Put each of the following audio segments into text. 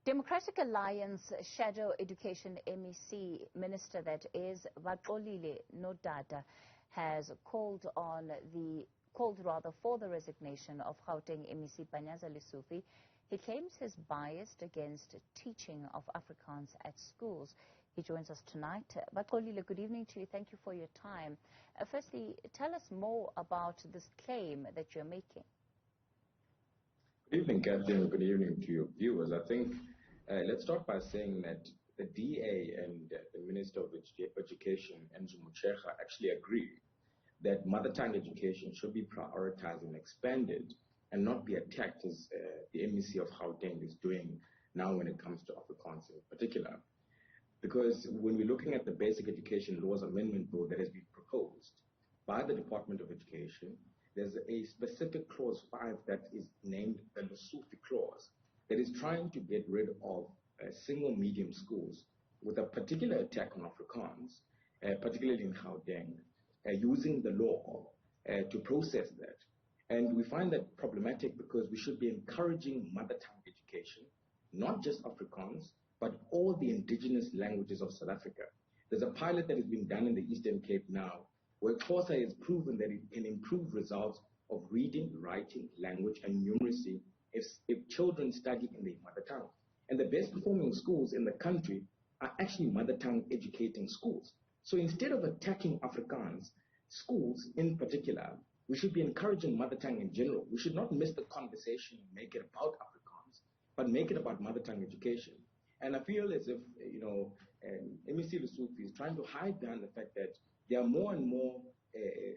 Democratic Alliance Shadow Education MEC Minister, that is, Baxolile Ndaba, has called for the resignation of Gauteng MEC Panyaza Lesufi. He claims he's biased against teaching of Afrikaans at schools. He joins us tonight. Baxolile, good evening to you. Thank you for your time. Firstly, tell us more about this claim that you're making. Good evening, Catherine. Good evening to your viewers. I think let's start by saying that the DA and the Minister of Education, Newzroom Afrika, actually agree that mother tongue education should be prioritized and expanded and not be attacked as the MEC of Gauteng is doing now when it comes to Afrikaans in particular. Because when we're looking at the Basic Education Laws Amendment Bill that has been proposed by the Department of Education, there's a specific clause 5 that is named the Lesufi clause that is trying to get rid of single medium schools with a particular attack on Afrikaans, particularly in Gauteng, using the law to process that. And we find that problematic because we should be encouraging mother tongue education, not just Afrikaans, but all the indigenous languages of South Africa. There's a pilot that has been done in the Eastern Cape now, where Xhosa has proven that it can improve results of reading, writing, language, and numeracy if children study in their mother tongue. And the best performing schools in the country are actually mother tongue educating schools. So instead of attacking Afrikaans, schools in particular, we should be encouraging mother tongue in general. We should not miss the conversation and make it about Afrikaans, but make it about mother tongue education. And I feel as if, MEC Lesufi is trying to hide behind the fact that there are more and more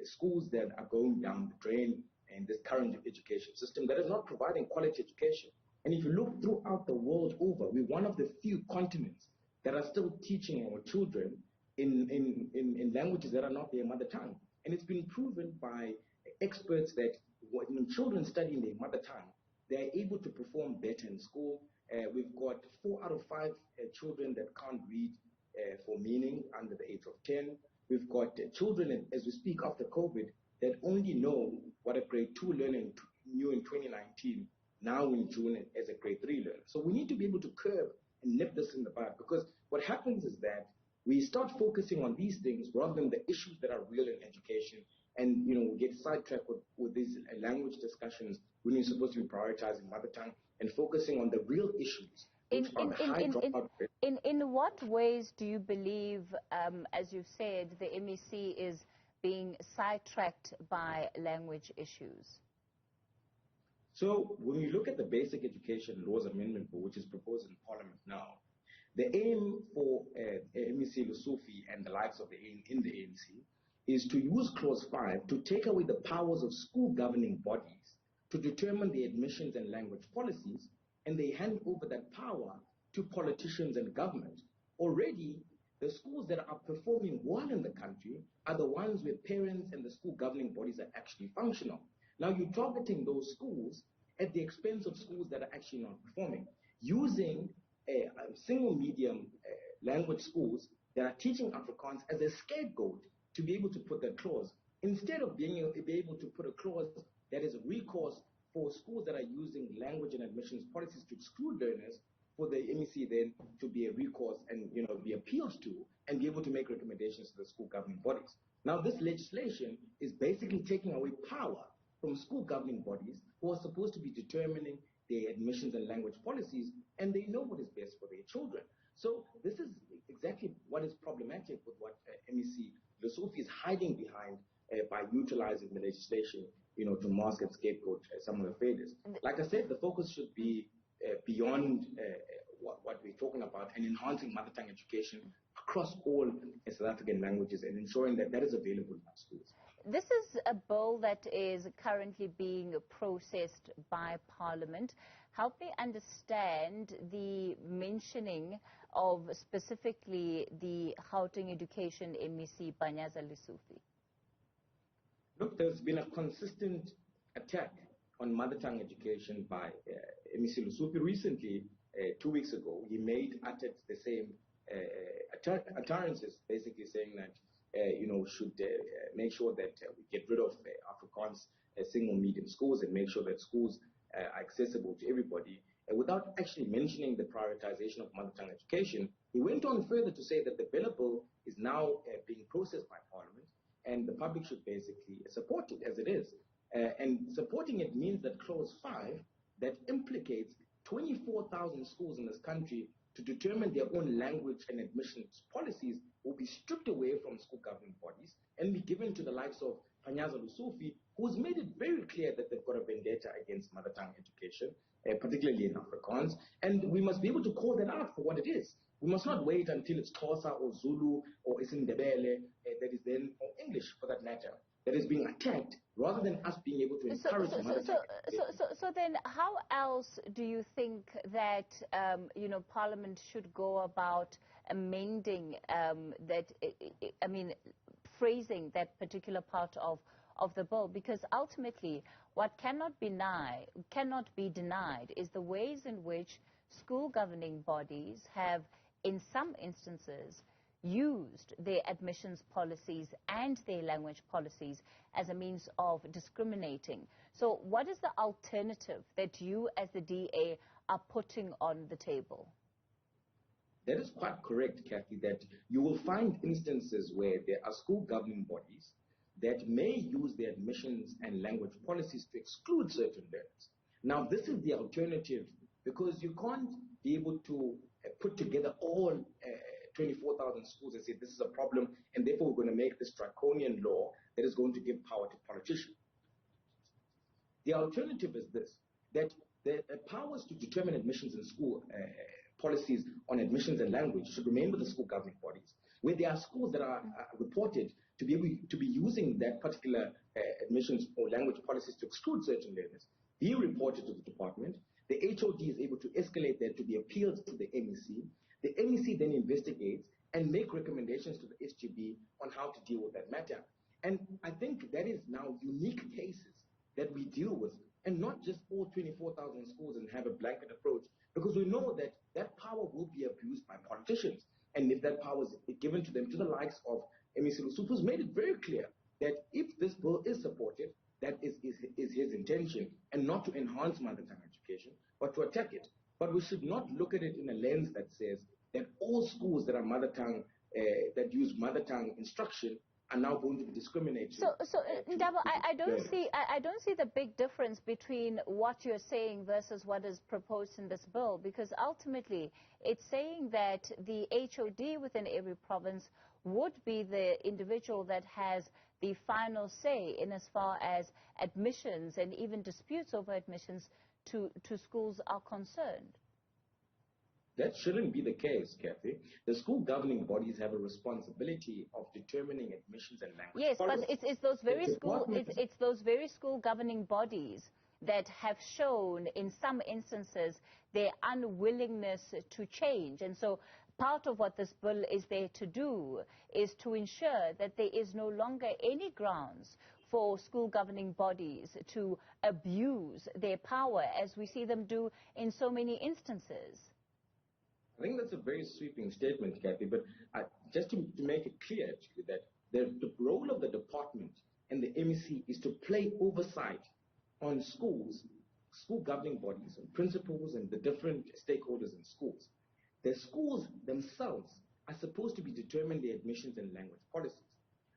schools that are going down the drain in this current education system that is not providing quality education. And if you look throughout the world over, we're one of the few continents that are still teaching our children in languages that are not their mother tongue. And it's been proven by experts that when children study in their mother tongue, they are able to perform better in school. We've got 4 out of 5 children that can't read for meaning under the age of 10. We've got children, as we speak after COVID, that only know what a grade 2 learner knew in 2019, now in June as a grade 3 learner. So we need to be able to curb and nip this in the bud, because what happens is that we start focusing on these things rather than the issues that are real in education. And, we get sidetracked with these language discussions when we're supposed to be prioritizing mother tongue and focusing on the real issues. In what ways do you believe, as you've said, the MEC is being sidetracked by language issues? So when we look at the Basic Education Laws Amendment Bill, which is proposed in Parliament now, the aim for MEC Lesufi and the likes of in the ANC is to use Clause 5 to take away the powers of school governing bodies to determine the admissions and language policies, and they hand over that power to politicians and government. Already, the schools that are performing well in the country are the ones where parents and the school governing bodies are actually functional. Now you're targeting those schools at the expense of schools that are actually not performing, using single medium language schools that are teaching Afrikaans as a scapegoat to be able to put that clause, instead of being able to put a clause that is a recourse for schools that are using language and admissions policies to exclude learners, for the MEC then to be a recourse and be appealed to and be able to make recommendations to the school governing bodies. Now this legislation is basically taking away power from school governing bodies who are supposed to be determining their admissions and language policies, and they know what is best for their children. So this is exactly what is problematic with what MEC Lesufi is hiding behind by utilizing the legislation, to mask and scapegoat some of the failures. Like I said, the focus should be beyond what we're talking about and enhancing mother tongue education across all South African languages and ensuring that that is available in our schools. This is a bill that is currently being processed by Parliament. Help me understand the mentioning of specifically the Gauteng Education MEC Panyaza Lesufi. Look, there's been a consistent attack on mother tongue education by MEC Lesufi. Recently, 2 weeks ago, he uttered the same utterances, basically saying that should make sure that we get rid of Afrikaans single medium schools and make sure that schools are accessible to everybody. without actually mentioning the prioritization of mother tongue education, he went on further to say that the bill is now being processed by Parliament, and the public should basically support it as it is. And supporting it means that Clause 5, that implicates 24,000 schools in this country to determine their own language and admissions policies, will be stripped away from school governing bodies and be given to the likes of Panyaza Lesufi, who's made it very clear that they've got a vendetta against mother tongue education, particularly in Afrikaans, and we must be able to call that out for what it is. We must not wait until it's Xhosa or Zulu or Isindebele, that is then, or English for that matter, that is being attacked, rather than us being able to encourage mother tongue. So then, how else do you think that Parliament should go about amending phrasing that particular part of the bill? Because ultimately, what cannot be denied is the ways in which school governing bodies have, in some instances, used their admissions policies and their language policies as a means of discriminating. So what is the alternative that you as the DA are putting on the table? That is quite correct, Kathy, that you will find instances where there are school governing bodies that may use their admissions and language policies to exclude certain learners. Now, this is the alternative, because you can't be able to put together all 24,000 schools and say this is a problem, and therefore we're going to make this draconian law that is going to give power to politicians. The alternative is this, that the powers to determine admissions in school policies on admissions and language should remain with the school governing bodies. Where there are schools that are reported to be using that particular admissions or language policies to exclude certain learners, be reported to the department. The HOD is able to escalate that to be appealed to the MEC. The MEC then investigates and make recommendations to the SGB on how to deal with that matter. And I think that is now unique cases that we deal with, and not just all 24,000 schools and have a blanket approach, because we know that that power will be abused by politicians. And if that power is given to them, to the likes of MEC Lesufi, who's made it very clear that if this bill is supported, that is his intention, and not to enhance mother tongue education, but to attack it. But we should not look at it in a lens that says that all schools that are mother tongue, that use mother tongue instruction, are now going to be discriminated. So Ndaba, I don't see the big difference between what you're saying versus what is proposed in this bill, because ultimately it's saying that the HOD within every province would be the individual that has the final say in as far as admissions and even disputes over admissions to schools are concerned. That shouldn't be the case, Kathy. The school governing bodies have a responsibility of determining admissions and language policies. Yes, but it's those very school governing bodies that have shown in some instances their unwillingness to change. And so part of what this bill is there to do is to ensure that there is no longer any grounds for school governing bodies to abuse their power, as we see them do in so many instances. I think that's a very sweeping statement, Kathy, but just to make it clear to you that the role of the department and the MEC is to play oversight on schools, school governing bodies and principals and the different stakeholders in schools. The schools themselves are supposed to be determining the admissions and language policies.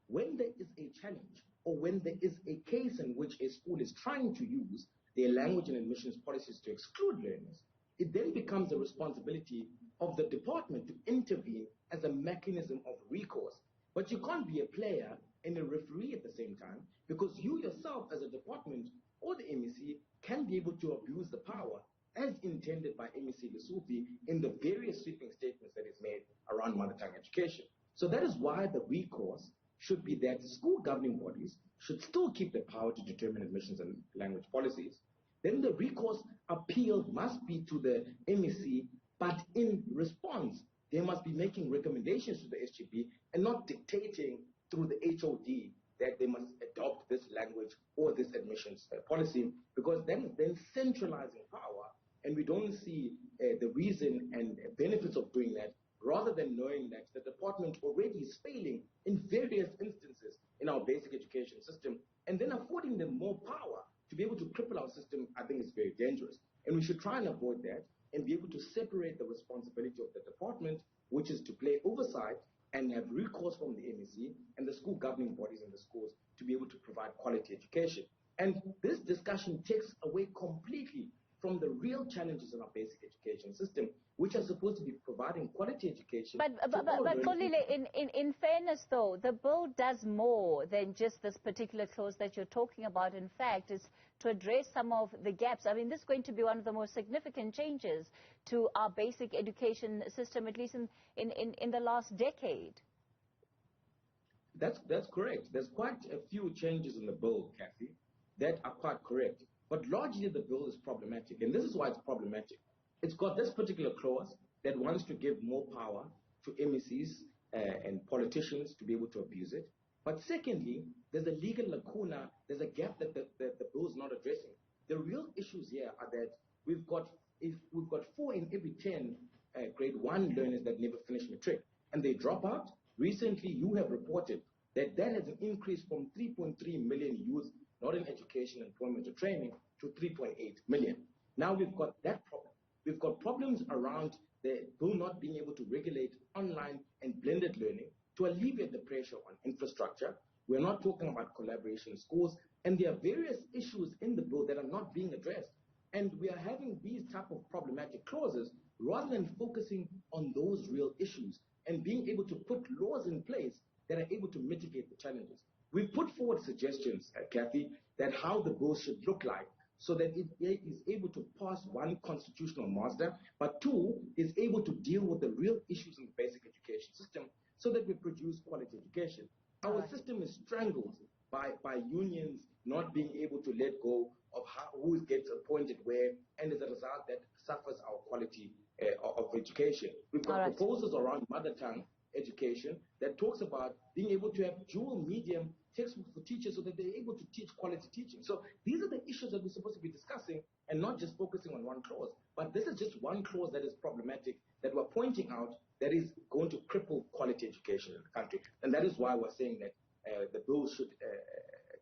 When there is a challenge, or when there is a case in which a school is trying to use their language and admissions policies to exclude learners, it then becomes the responsibility of the department to intervene as a mechanism of recourse. But you can't be a player and a referee at the same time, because you yourself as a department or the MEC can be able to abuse the power as intended by MEC Lesufi in the various sweeping statements that is made around mother tongue education. So that is why the recourse should be that school governing bodies should still keep the power to determine admissions and language policies. Then the recourse appeal must be to the MEC, but in response, they must be making recommendations to the SGB and not dictating through the HOD that they must adopt this language or this admissions policy, because that is then centralizing power, and we don't see the reason and benefits of doing that, rather than knowing that the department already is failing in various instances in our basic education system, and then affording them more power to be able to cripple our system. I think is very dangerous. And we should try and and avoid that and be able to separate the responsibility of the department, which is to play oversight and have recourse from the MEC and the school governing bodies in the schools to be able to provide quality education. And this discussion takes away completely from the real challenges in our basic education system, which are supposed to be providing quality education. But in fairness, though, the bill does more than just this particular clause that you're talking about. In fact, it's to address some of the gaps. I mean, this is going to be one of the most significant changes to our basic education system, at least in the last decade. That's correct. There's quite a few changes in the bill, Kathy, that are quite correct. But largely the bill is problematic, and this is why it's problematic. It's got this particular clause that wants to give more power to MECs and politicians to be able to abuse it. But secondly, there's a legal lacuna, there's a gap that the bill is not addressing. The real issues here are that we've got 4 in every 10 grade 1 learners that never finish matric, and they drop out. Recently, you have reported that has an increase from 3.3 million youth not in education, employment, or training, to 3.8 million. Now we've got that problem. We've got problems around the bill not being able to regulate online and blended learning to alleviate the pressure on infrastructure. We're not talking about collaboration in schools, and there are various issues in the bill that are not being addressed. And we are having these type of problematic clauses rather than focusing on those real issues and being able to put laws in place that are able to mitigate the challenges. We put forward suggestions, Kathy, that how the bill should look like so that it is able to pass 1, constitutional master, but 2, is able to deal with the real issues in the basic education system so that we produce quality education. Our system is strangled by unions not being able to let go of who gets appointed where, and as a result that suffers our quality of education. We've got proposals around mother tongue education that talks about being able to have dual medium textbooks for teachers so that they're able to teach quality teaching. So these are the issues that we're supposed to be discussing and not just focusing on one clause. But this is just one clause that is problematic that we're pointing out that is going to cripple quality education in the country. And that is why we're saying that the bill should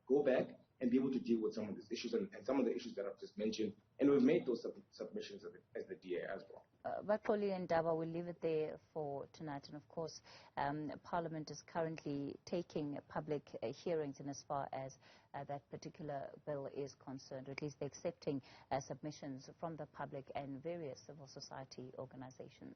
go back and be able to deal with some of these issues and some of the issues that I've just mentioned. And we've made those submissions as the DA as well. Baxolile Ndaba, we'll leave it there for tonight. And of course, Parliament is currently taking public hearings in as far as that particular bill is concerned, or at least they're accepting submissions from the public and various civil society organizations.